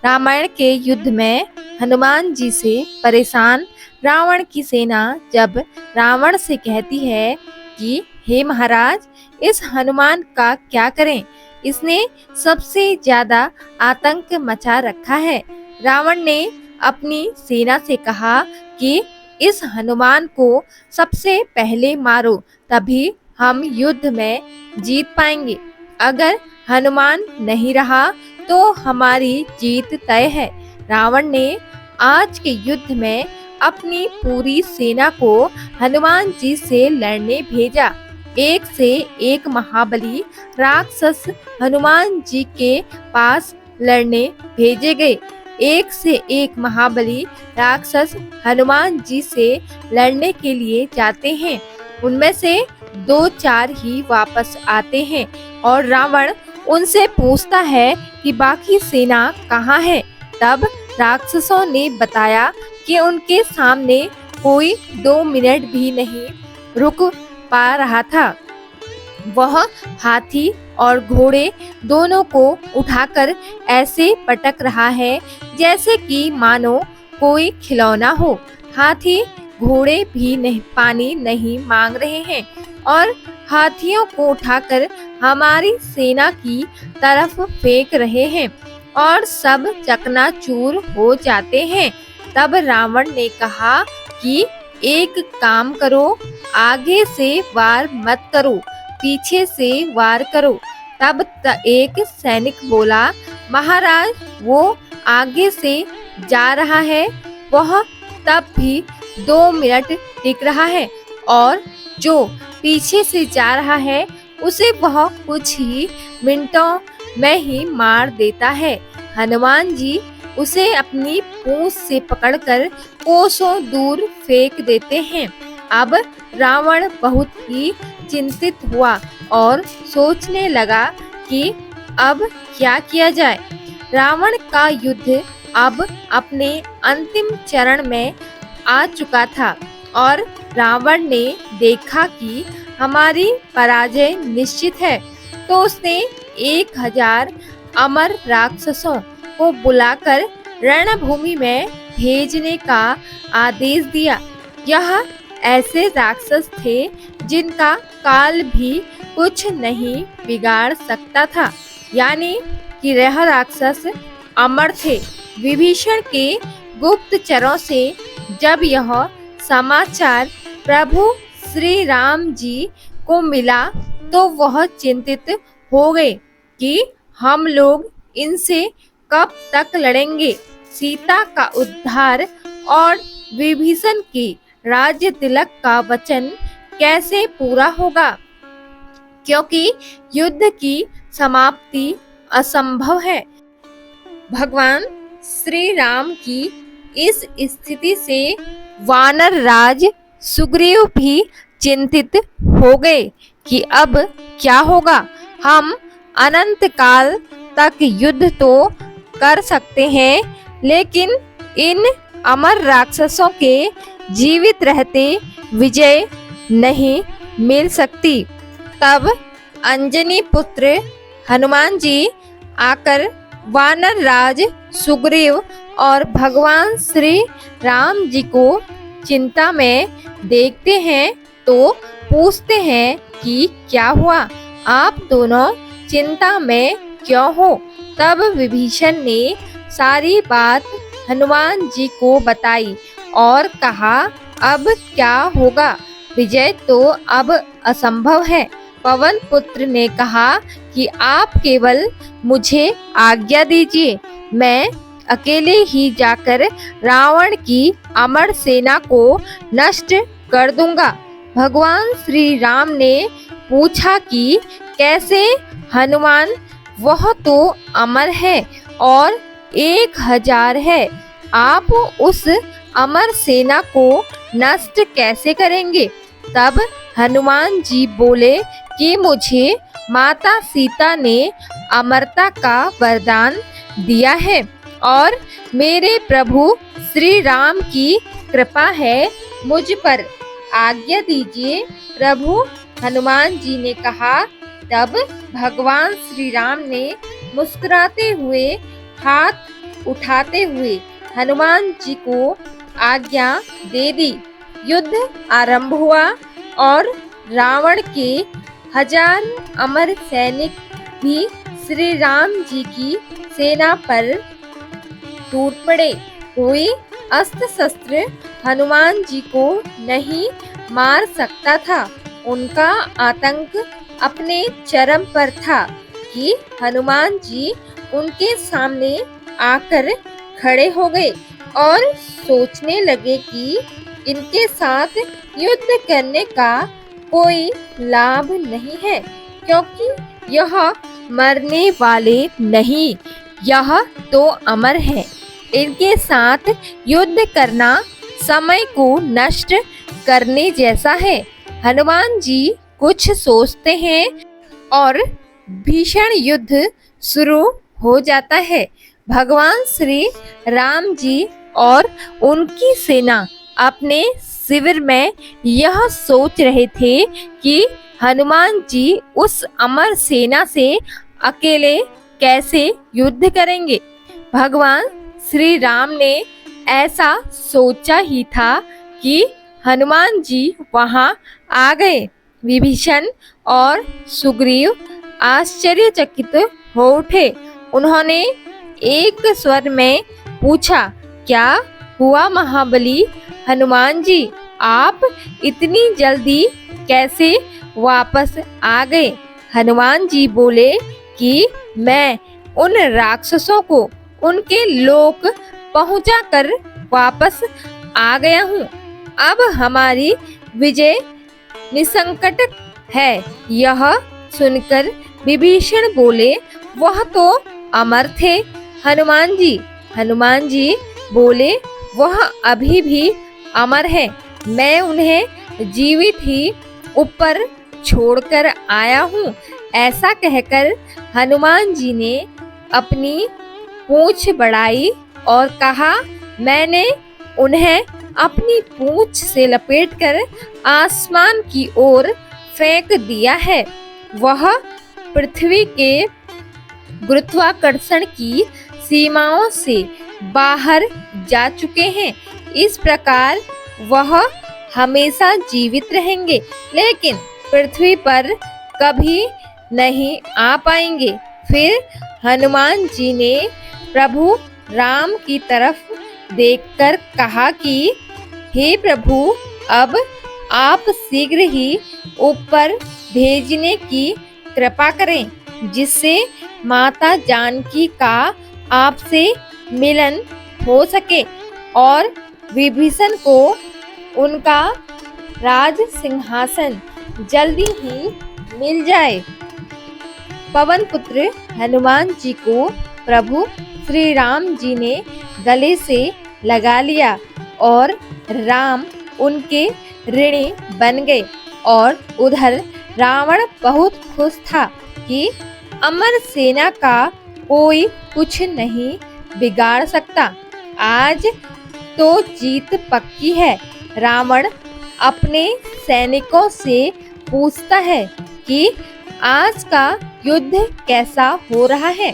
रामायण के युद्ध में हनुमान जी से परेशान रावण की सेना जब रावण से कहती है कि हे महाराज, इस हनुमान का क्या करें, इसने सबसे ज्यादा आतंक मचा रखा है। रावण ने अपनी सेना से कहा कि इस हनुमान को सबसे पहले मारो, तभी हम युद्ध में जीत पाएंगे। अगर हनुमान नहीं रहा तो हमारी जीत तय है। रावण ने आज के युद्ध में अपनी पूरी सेना को हनुमान जी से लड़ने भेजा। एक से एक महाबली राक्षस हनुमान जी के पास लड़ने भेजे गए। एक से एक महाबली राक्षस हनुमान जी से लड़ने के लिए जाते हैं। उनमें से 2-4 ही वापस आते हैं और रावण उनसे पूछता है कि बाकी सेना कहाँ है। तब राक्षसों ने बताया कि उनके सामने कोई 2 मिनट भी नहीं रुक पा रहा था। वह हाथी और घोड़े दोनों को उठाकर ऐसे पटक रहा है जैसे कि मानो कोई खिलौना हो। हाथी घोड़े भी नहीं पानी नहीं मांग रहे हैं और हाथियों को उठाकर हमारी सेना की तरफ फेंक रहे हैं और सब चकनाचूर हो जाते हैं। तब रावण ने कहा कि एक काम करो, आगे से वार मत करो, पीछे से वार करो। तब एक सैनिक बोला, महाराज वो आगे से जा रहा है, वह तब भी 2 मिनट टिक रहा है और जो पीछे से जा रहा है उसे वह कुछ ही मिनटों में ही मार देता है। हनुमान जी उसे अपनी पूंछ से पकड़कर कोसों दूर फेंक देते हैं। अब रावण बहुत ही चिंतित हुआ और सोचने लगा कि अब क्या किया जाए। रावण का युद्ध अब अपने अंतिम चरण में आ चुका था और रावण ने देखा कि हमारी पराजय निश्चित है, तो उसने 1000 अमर राक्षसों को बुलाकर रणभूमि में भेजने का आदेश दिया। यह ऐसे राक्षस थे जिनका काल भी कुछ नहीं बिगाड़ सकता था, यानी कि यह राक्षस अमर थे। विभीषण के गुप्तचरों से जब यह समाचार प्रभु श्री राम जी को मिला तो वह चिंतित हो गए कि हम लोग इनसे कब तक लड़ेंगे। सीता का उद्धार और विभीषण की राज्य तिलक का वचन कैसे पूरा होगा, क्योंकि युद्ध की समाप्ति असंभव है। भगवान श्री राम की इस स्थिति से वानर राज सुग्रीव भी चिंतित हो गए कि अब क्या होगा। हम अनंत काल तक युद्ध तो कर सकते हैं, लेकिन इन अमर राक्षसों के जीवित रहते विजय नहीं मिल सकती। तब अंजनी पुत्र हनुमान जी आकर वानर राज सुग्रीव और भगवान श्री राम जी को चिंता में देखते हैं तो पूछते हैं कि क्या हुआ, आप दोनों चिंता में क्यों हो। तब विभीषण ने सारी बात हनुमान जी को बताई और कहा, अब क्या होगा, विजय तो अब असंभव है। पवन पुत्र ने कहा कि आप केवल मुझे आज्ञा दीजिए, मैं अकेले ही जाकर रावण की अमर सेना को नष्ट कर दूंगा। भगवान श्री राम ने पूछा कि कैसे हनुमान, वह तो अमर है और 1000 है, आप उस अमर सेना को नष्ट कैसे करेंगे। तब हनुमान जी बोले कि मुझे माता सीता ने अमरता का वरदान दिया है और मेरे प्रभु श्री राम की कृपा है मुझ पर, आज्ञा दीजिए प्रभु, हनुमान जी ने कहा। तब भगवान श्री राम ने मुस्कुराते हुए हाथ उठाते हुए हनुमान जी को आज्ञा दे दी। युद्ध आरंभ हुआ और रावण के 1000 अमर सैनिक भी श्री राम जी की सेना पर टूट पड़े। कोई अस्त्र शस्त्र हनुमान जी को नहीं मार सकता था। उनका आतंक अपने चरम पर था कि हनुमान जी उनके सामने आकर खड़े हो गए और सोचने लगे कि इनके साथ युद्ध करने का कोई लाभ नहीं है, क्योंकि यह मरने वाले नहीं, यह तो अमर है। इनके साथ युद्ध करना समय को नष्ट करने जैसा है। हनुमान जी कुछ सोचते हैं और भीषण युद्ध शुरू हो जाता है। भगवान श्री राम जी और उनकी सेना अपने शिविर में यह सोच रहे थे कि हनुमान जी उस अमर सेना से अकेले कैसे युद्ध करेंगे। भगवान श्री राम ने ऐसा सोचा ही था कि हनुमान जी वहां आ गए। विभीषण और सुग्रीव आश्चर्यचकित हो उठे। उन्होंने एक स्वर में पूछा, क्या हुआ महाबली हनुमान जी, आप इतनी जल्दी कैसे वापस आ गए? हनुमान जी बोले कि मैं उन राक्षसों को उनके लोक पहुंचाकर वापस आ गया हूँ। अब हमारी विजय निसंकट है। यह सुनकर विभीषण बोले, वह तो अमर थे हनुमान जी। हनुमान जी बोले, वह अभी भी अमर है। मैं उन्हें जीवित ही ऊपर छोड़कर आया हूँ। ऐसा कहकर हनुमान जी ने अपनी पूंछ बढ़ाई और कहा, मैंने उन्हें अपनी पूंछ से लपेटकर आसमान की ओर फेंक दिया है। वह पृथ्वी के गुरुत्वाकर्षण की सीमाओं से बाहर जा चुके हैं। इस प्रकार वह हमेशा जीवित रहेंगे, लेकिन पृथ्वी पर कभी नहीं आ पाएंगे। फिर हनुमान जी ने प्रभु राम की तरफ देखकर कहा कि हे प्रभु, अब आप शीघ्र ही ऊपर भेजने की कृपा करें, जिससे माता जानकी का आपसे मिलन हो सके और विभीषण को उनका राज सिंहासन जल्दी ही मिल जाए। पवन पुत्र हनुमान जी को प्रभु श्री राम जी ने गले से लगा लिया और राम उनके ऋणी बन गए। और उधर रावण बहुत खुश था कि अमर सेना का कोई कुछ नहीं बिगाड़ सकता। आज तो जीत पक्की है। रावण अपने सैनिकों से पूछता है कि आज का युद्ध कैसा हो रहा है।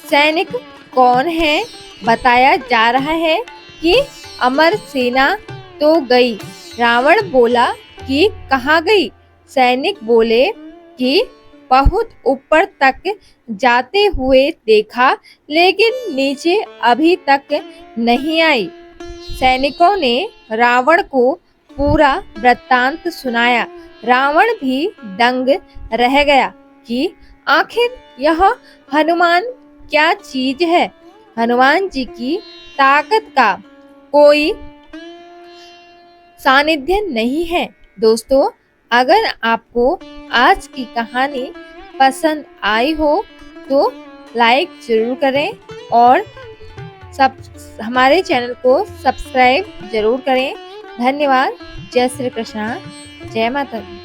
सैनिक कौन है? बताया जा रहा है कि अमर सेना तो गई। रावण बोला कि कहाँ गई? सैनिक बोले कि बहुत ऊपर तक जाते हुए देखा, लेकिन नीचे अभी तक नहीं आई। सैनिकों ने रावण को पूरा वृत्तांत सुनाया। रावण भी दंग रह गया कि आखिर यह हनुमान क्या चीज है। हनुमान जी की ताकत का कोई सानिध्य नहीं है। दोस्तों, अगर आपको आज की कहानी पसंद आई हो तो लाइक जरूर करें और हमारे चैनल को सब्सक्राइब जरूर करें। धन्यवाद। जय श्री कृष्ण। जय माता दी।